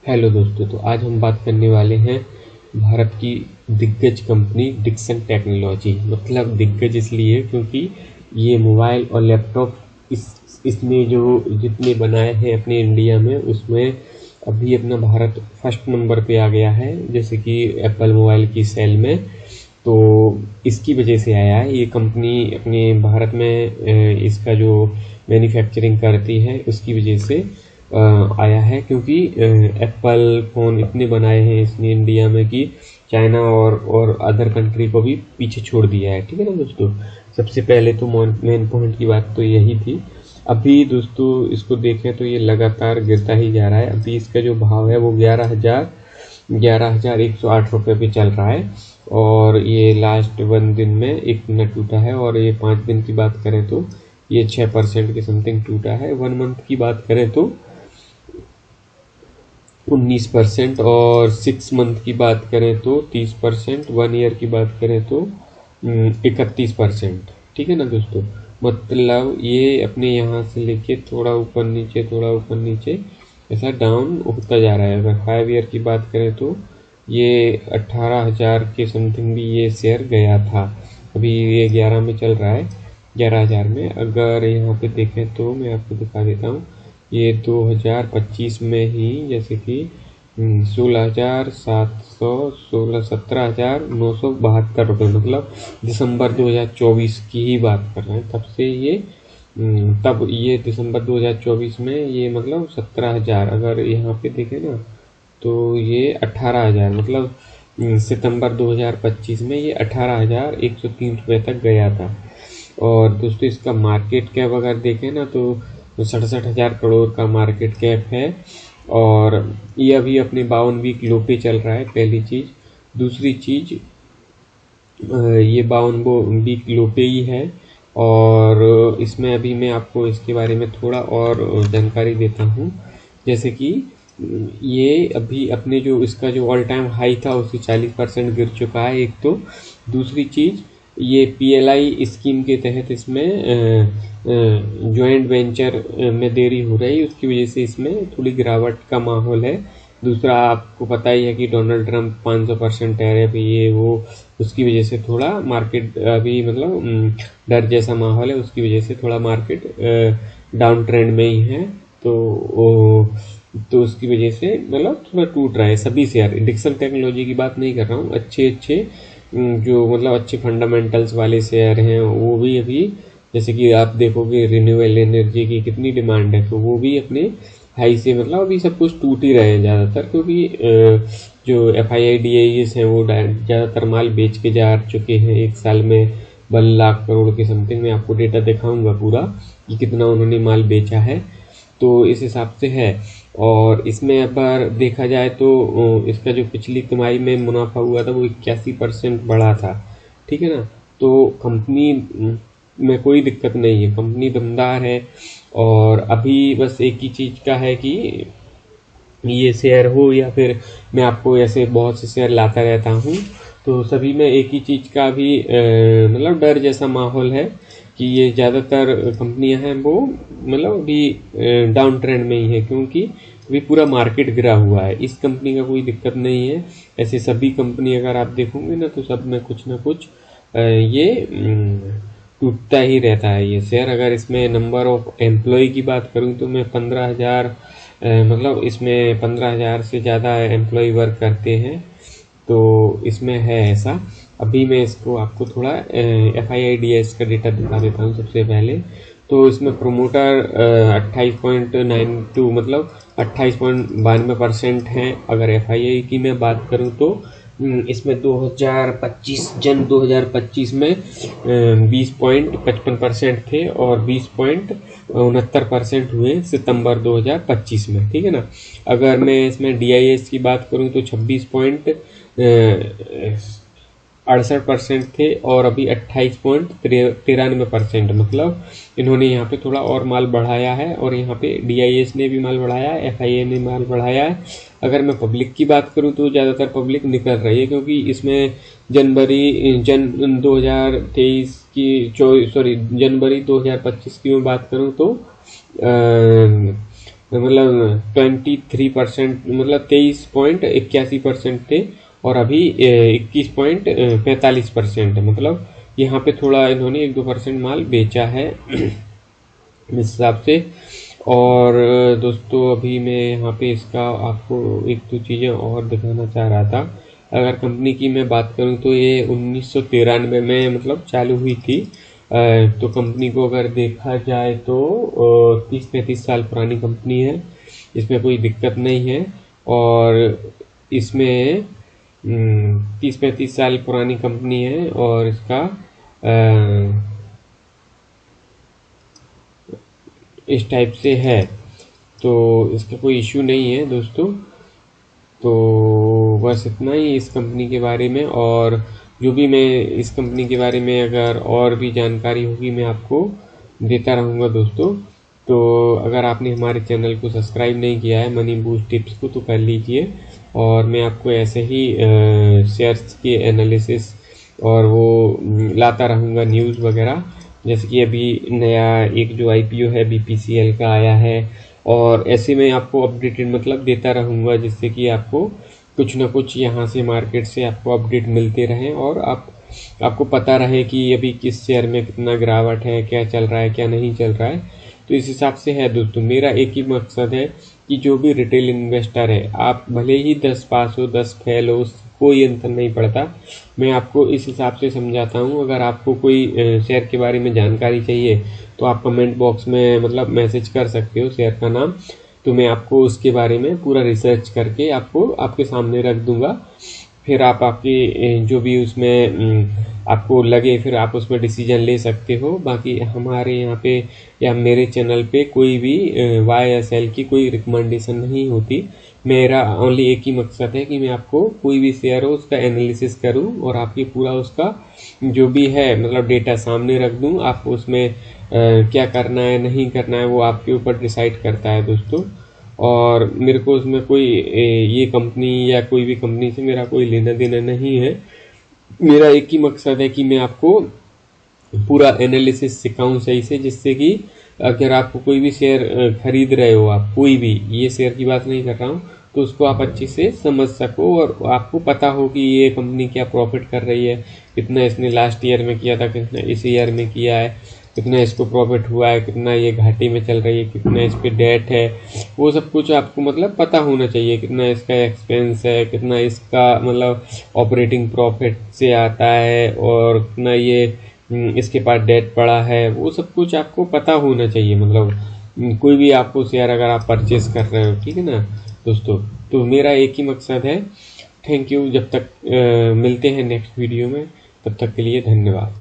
Hello दोस्तों, तो आज हम बात करने वाले हैं भारत की दिग्गज कंपनी डिक्सन टेक्नोलॉजी। मतलब दिग्गज इसलिए क्योंकि ये मोबाइल और लैपटॉप इसमें जो जितने बनाए हैं अपने इंडिया में, उसमें अभी अपना भारत फर्स्ट नंबर पे आ गया है, जैसे कि एप्पल मोबाइल की सेल में। तो इसकी वजह से आया है ये कंपनी अपने भारत में इसका जो मैन्युफैक्चरिंग करती है उसकी वजह से आया है, क्योंकि एप्पल फ़ोन इतने बनाए हैं इसने इंडिया में कि चाइना और अदर कंट्री को भी पीछे छोड़ दिया है। ठीक है ना दोस्तों। सबसे पहले तो मेन पॉइंट की बात तो यही थी। अभी दोस्तों इसको देखें तो ये लगातार गिरता ही जा रहा है। अभी इसका जो भाव है वो 11,108 रुपये पे चल रहा है, और ये लास्ट 1 दिन में 1 मिनट टूटा है। और ये 5 दिन की बात करें तो ये 6% के समथिंग टूटा है। 1 मंथ की बात करें तो 19%, और 6 मंथ की बात करें तो 30%, 1 ईयर की बात करें तो 31%। ठीक है ना दोस्तों। मतलब ये अपने यहाँ से लेके थोड़ा ऊपर नीचे ऐसा डाउन होता जा रहा है। अगर 5 ईयर की बात करें तो ये 18,000 के समथिंग भी ये शेयर गया था। अभी ये 11 में चल रहा है, 11,000 में। अगर यहाँ पे देखें तो मैं आपको दिखा देता हूँ, ये 2025 में ही जैसे कि 17,972 रुपये, मतलब दिसंबर 2024 की ही बात कर रहे हैं। तब से ये तब ये दिसंबर 2024 में ये मतलब 17,000, अगर यहाँ पे देखें ना तो ये 18,000, मतलब सितंबर 2025 में ये 18,103 रुपये तक गया था। और दोस्तों इसका मार्केट कैप अगर देखें ना तो 67,000 करोड़ का मार्केट कैप है, और ये अभी अपने 52 वीक लो पे चल रहा है, पहली चीज़। दूसरी चीज़, ये 52 वीक लो पे ही है। और इसमें अभी मैं आपको इसके बारे में थोड़ा और जानकारी देता हूँ। जैसे कि ये अभी अपने जो इसका जो ऑल टाइम हाई था उससे 40% गिर चुका है, एक तो। दूसरी चीज़, ये पीएलआई स्कीम के तहत इसमें जॉइंट वेंचर में देरी हो रही है, उसकी वजह से इसमें थोड़ी गिरावट का माहौल है। दूसरा, आपको पता ही है कि डोनाल्ड ट्रंप 500% टैरिफ ये वो, उसकी वजह से थोड़ा मार्केट अभी मतलब डर जैसा माहौल है, उसकी वजह से थोड़ा मार्केट डाउन ट्रेंड में ही है। तो उसकी वजह से मतलब थोड़ा टूट रहा है सभी शेयर। डिक्सन टेक्नोलॉजी की बात नहीं कर रहा हूँ, अच्छे जो मतलब अच्छे फंडामेंटल्स वाले शेयर हैं वो भी अभी, जैसे कि आप देखोगे रिन्यूएबल एनर्जी की कितनी डिमांड है, तो वो भी अपने हाई से मतलब अभी सब कुछ टूट ही रहे हैं ज़्यादातर, क्योंकि जो FIDIs हैं वो ज़्यादातर माल बेच के जा चुके हैं। एक साल में 1 लाख करोड़ के समथिंग। मैं आपको डेटा दिखाऊंगा पूरा कि कितना उन्होंने माल बेचा है, तो इस हिसाब से है। और इसमें अगर देखा जाए तो इसका जो पिछली तिमाही में मुनाफा हुआ था वो 81% बढ़ा था। ठीक है ना। तो कंपनी में कोई दिक्कत नहीं है, कंपनी दमदार है। और अभी बस एक ही चीज़ का है कि ये शेयर हो या फिर मैं आपको ऐसे बहुत से शेयर लाता रहता हूँ, तो सभी में एक ही चीज़ का भी मतलब डर जैसा माहौल है कि ये ज़्यादातर कंपनियां हैं वो मतलब अभी डाउन ट्रेंड में ही है, क्योंकि अभी पूरा मार्केट गिरा हुआ है। इस कंपनी का कोई दिक्कत नहीं है। ऐसे सभी कंपनी अगर आप देखोगे ना तो सब में कुछ ना कुछ ये टूटता ही रहता है ये शेयर। अगर इसमें नंबर ऑफ एम्प्लॉय की बात करूं तो मैं 15,000 मतलब इसमें 15,000 से ज़्यादा एम्प्लॉय वर्क करते हैं, तो इसमें है ऐसा। अभी मैं इसको आपको थोड़ा FIDIs का डेटा दिखा देता हूँ सबसे पहले। तो इसमें प्रोमोटर 28.92 मतलब 28.92% हैं। अगर FII की मैं बात करूँ तो इसमें 2025 में 20.55% थे, और 20.69% हुए सितंबर 2025 में। ठीक है ना। अगर मैं इसमें DIS की बात करूं तो 26.68% थे, और अभी 28.93%, मतलब इन्होंने यहाँ पे थोड़ा और माल बढ़ाया है, और यहाँ पे DIS ने भी माल बढ़ाया है, FII ने माल बढ़ाया है। अगर मैं पब्लिक की बात करूं तो ज़्यादातर पब्लिक निकल रही है, क्योंकि इसमें जनवरी 2023 की जनवरी 2025 की मैं बात करूं तो मतलब 23%, मतलब 23.81% थे, और अभी 21.45% है। मतलब यहाँ पे थोड़ा इन्होंने 1-2% माल बेचा है इस हिसाब से। और दोस्तों अभी मैं यहाँ पे इसका आपको एक दो चीज़ें और दिखाना चाह रहा था। अगर कंपनी की मैं बात करूँ तो ये 1993 में मतलब चालू हुई थी। तो कंपनी को अगर देखा जाए तो 30-35 साल पुरानी कंपनी है, इसमें कोई दिक्कत नहीं है। और इसमें 30-35 साल पुरानी कंपनी है, और इसका इस टाइप से है, तो इसका कोई इश्यू नहीं है दोस्तों। तो बस इतना ही इस कंपनी के बारे में, और जो भी मैं इस कंपनी के बारे में अगर और भी जानकारी होगी मैं आपको देता रहूँगा दोस्तों। तो अगर आपने हमारे चैनल को सब्सक्राइब नहीं किया है मनी बूस्ट टिप्स को, तो कर लीजिए। और मैं आपको ऐसे ही शेयर्स के एनालिसिस और वो लाता रहूँगा, न्यूज़ वगैरह। जैसे कि अभी नया एक जो IPO है BPCL का आया है, और ऐसे में आपको अपडेटेड मतलब देता रहूँगा, जिससे कि आपको कुछ ना कुछ यहाँ से मार्केट से आपको अपडेट मिलते रहें, और आपको पता रहे कि अभी किस शेयर में कितना गिरावट है, क्या चल रहा है, क्या नहीं चल रहा है। तो इस हिसाब से है दोस्तों। मेरा एक ही मकसद है कि जो भी रिटेल इन्वेस्टर है, आप भले ही 10 पास हो 10 फेल हो, कोई अंतर नहीं पड़ता। मैं आपको इस हिसाब से समझाता हूँ। अगर आपको कोई शेयर के बारे में जानकारी चाहिए तो आप कमेंट बॉक्स में मतलब मैसेज कर सकते हो शेयर का नाम, तो मैं आपको उसके बारे में पूरा रिसर्च करके आपको आपके सामने रख दूंगा। फिर आप आपकी जो भी उसमें आपको लगे, फिर आप उसमें डिसीजन ले सकते हो। बाकी हमारे यहाँ पे या मेरे चैनल पे कोई भी बाय या सेल की कोई रिकमेंडेशन नहीं होती। मेरा ओनली एक ही मकसद है कि मैं आपको कोई भी शेयर हो उसका एनालिसिस करूं, और आपकी पूरा उसका जो भी है मतलब डेटा सामने रख दूं। आप उसमें क्या करना है नहीं करना है वो आपके ऊपर डिसाइड करता है दोस्तों। और मेरे को उसमें कोई ये कंपनी या कोई भी कंपनी से मेरा कोई लेना देना नहीं है। मेरा एक ही मकसद है कि मैं आपको पूरा एनालिसिस सिखाऊं सही से, जिससे कि अगर आपको कोई भी शेयर खरीद रहे हो, आप कोई भी, ये शेयर की बात नहीं कर रहा हूँ, तो उसको आप अच्छे से समझ सको, और आपको पता हो कि ये कंपनी क्या प्रॉफिट कर रही है, कितना इसने लास्ट ईयर में किया था, कितना इस ईयर में किया है, कितना इसको प्रॉफिट हुआ है, कितना ये घाटे में चल रही है, कितना इस पे डेट है, वो सब कुछ आपको मतलब पता होना चाहिए। कितना इसका एक्सपेंस है, कितना इसका मतलब ऑपरेटिंग प्रॉफिट से आता है, और कितना ये इसके पास डेट पड़ा है, वो सब कुछ आपको पता होना चाहिए। मतलब कोई भी आपको शेयर अगर आप परचेस कर रहे हो, ठीक है ना दोस्तों। तो मेरा एक ही मकसद है। Thank you. जब तक मिलते हैं नेक्स्ट वीडियो में, तब तक के लिए धन्यवाद।